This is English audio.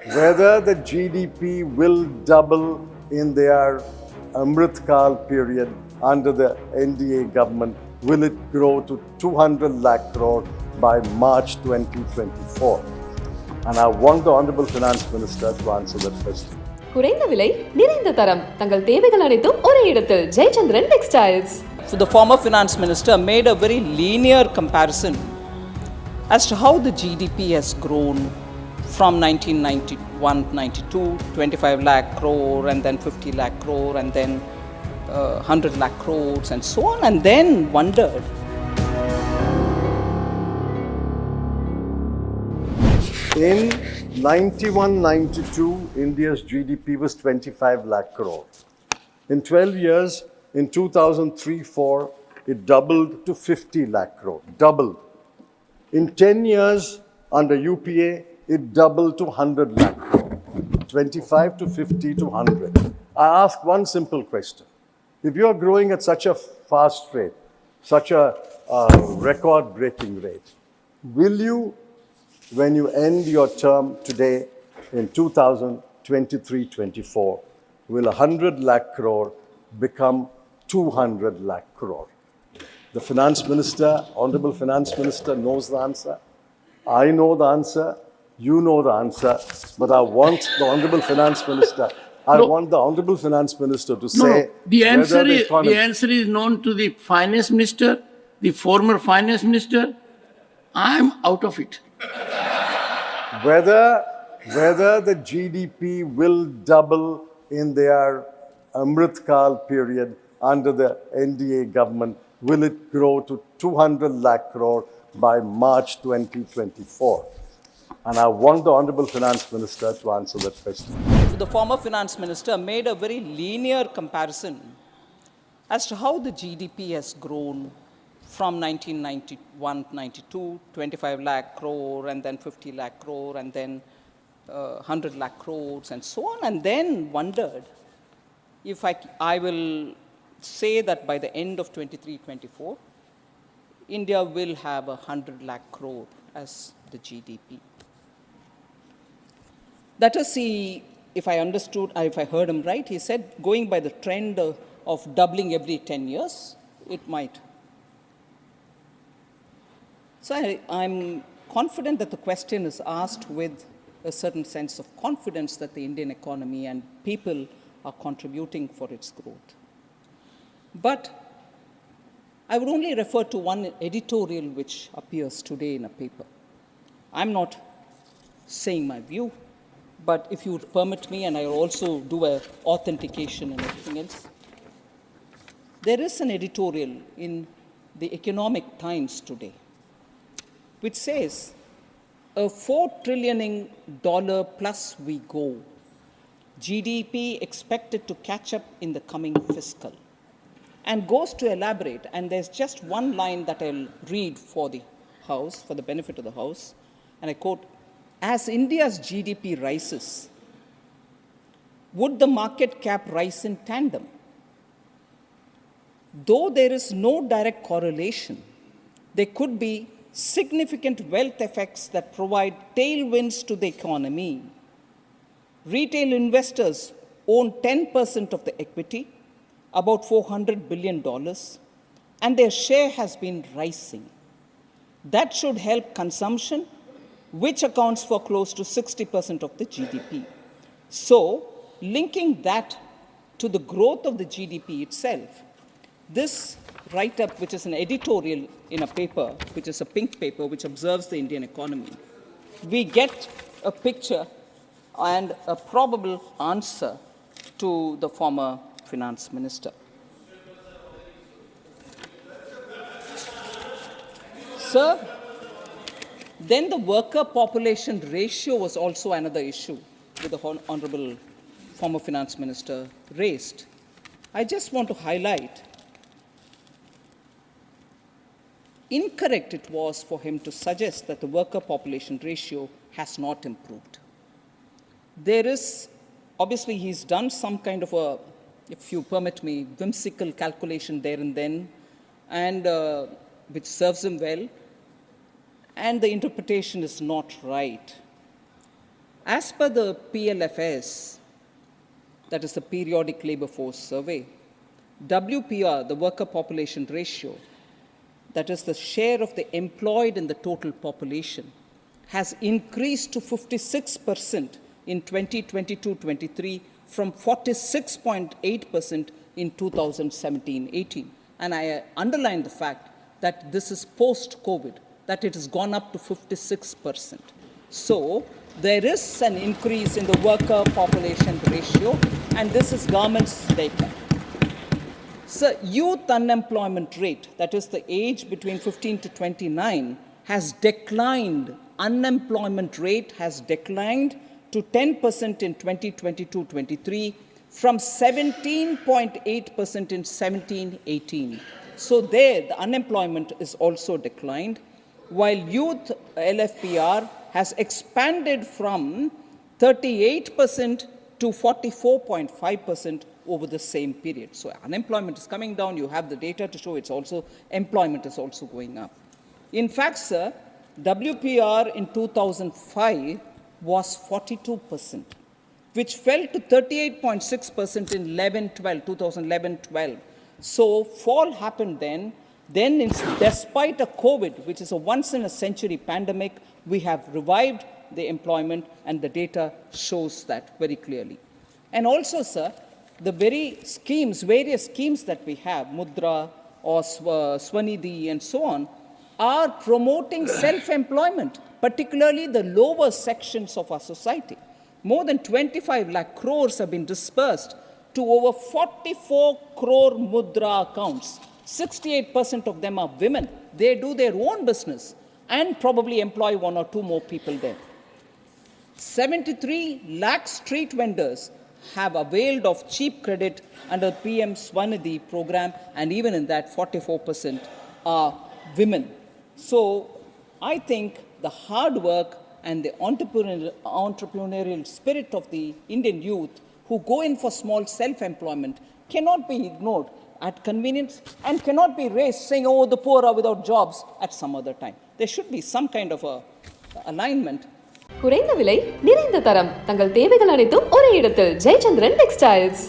whether the GDP will double in their Amrit Kal period under the NDA government. Will it grow to 200 lakh crore by March 2024? And I want the Honorable Finance Minister to answer that question. குறைந்த விலை நிறைந்த தரம் தங்கள் தேவைகள் அனைத்தும் ஒரே இடத்தில் Jeyachandran Textiles. So the former finance minister made a very linear comparison as to how the GDP has grown from 1991-92, 25 lakh crore and then 50 lakh crore and then 100 lakh crores and so on, and then wondered in 91-92, India's GDP was 25 lakh crore. In 12 years, in 2003-4, it doubled to 50 lakh crore, doubled. In 10 years, under UPA, it doubled to 100 lakh crore, 25 to 50 to 100. I ask one simple question. If you are growing at such a fast rate, such a record-breaking rate, will you, when you end your term today in 2023-24, will 100 lakh crore become 200 lakh crore? The Finance Minister, Honorable Finance Minister knows the answer. I know the answer. You know the answer. But I want the Honorable Finance Minister, to say the answer is known to the Finance Minister, the former Finance Minister. I'm out of it. Whether the GDP will double in their Amrit Kal period under the NDA government, will it grow to 200 lakh crore by March 2024? And I want the Honorable Finance Minister to answer that question. So the former finance minister made a very linear comparison as to how the GDP has grown from 1991-92, 25 lakh crore and then 50 lakh crore and then 100 lakh crores and so on, and then wondered if I will say that by the end of 23-24, India will have 100 lakh crore as the GDP. That is, if I understood, if I heard him right, he said going by the trend of doubling every 10 years, it might. So I'm confident that the question is asked with a certain sense of confidence that the Indian economy and people are contributing for its growth. But I would only refer to one editorial which appears today in a paper. I'm not saying my view, but if you would permit me, and I will also do an authentication and everything else, there is an editorial in the Economic Times today which says, a $4 trillion plus we go. GDP expected to catch up in the coming fiscal. And goes to elaborate, and there's just one line that I'll read for the House, for the benefit of the House, and I quote, as India's GDP rises, would the market cap rise in tandem? Though there is no direct correlation, there could be significant wealth effects that provide tailwinds to the economy. Retail investors own 10% of the equity, about $400 billion, and their share has been rising. That should help consumption, which accounts for close to 60% of the GDP. So, linking that to the growth of the GDP itself, this write-up, which is an editorial in a paper, which is a pink paper, which observes the Indian economy, we get a picture and a probable answer to the former finance minister. Sir, then the worker population ratio was also another issue that the Honorable former finance minister raised. I just want to highlight incorrect it was for him to suggest that the worker population ratio has not improved. There is, obviously he's done some kind of a, if you permit me, whimsical calculation there and then, and which serves him well, and the interpretation is not right. As per the PLFS, that is the Periodic Labour Force Survey, WPR, the worker population ratio, that is the share of the employed in the total population, has increased to 56% in 2022-23 from 46.8% in 2017-18. And I underline the fact that this is post-COVID, that it has gone up to 56%. So there is an increase in the worker population ratio, and this is government's data. So youth unemployment rate, that is the age between 15 to 29, has declined. Unemployment rate has declined to 10% in 2022-23 from 17.8% in 17-18. So there, the unemployment is also declined, while youth LFPR has expanded from 38% to 44.5% over the same period. So unemployment is coming down. You have the data to show it's also, employment is also going up. In fact, sir, WPR in 2005 was 42%, which fell to 38.6% in 2011-12. So fall happened then. Then, despite a COVID, which is a once-in-a-century pandemic, we have revived the employment, and the data shows that very clearly. And also, sir, the various schemes that we have, Mudra or Swanidhi and so on, are promoting self-employment, particularly the lower sections of our society. More than 25 lakh crores have been dispersed to over 44 crore Mudra accounts. 68% of them are women. They do their own business and probably employ one or two more people there. 73 lakh street vendors have availed of cheap credit under PM Swanidhi program, and even in that, 44% are women. So I think the hard work and the entrepreneurial spirit of the Indian youth who go in for small self-employment cannot be ignored at convenience and cannot be raised saying, oh, the poor are without jobs at some other time. There should be some kind of a alignment. குறைந்த விலை, நிறைந்த தரம், தங்கள் தேவைகள் அனைத்தும் ஒரே இடத்தில். Jayachandran textiles.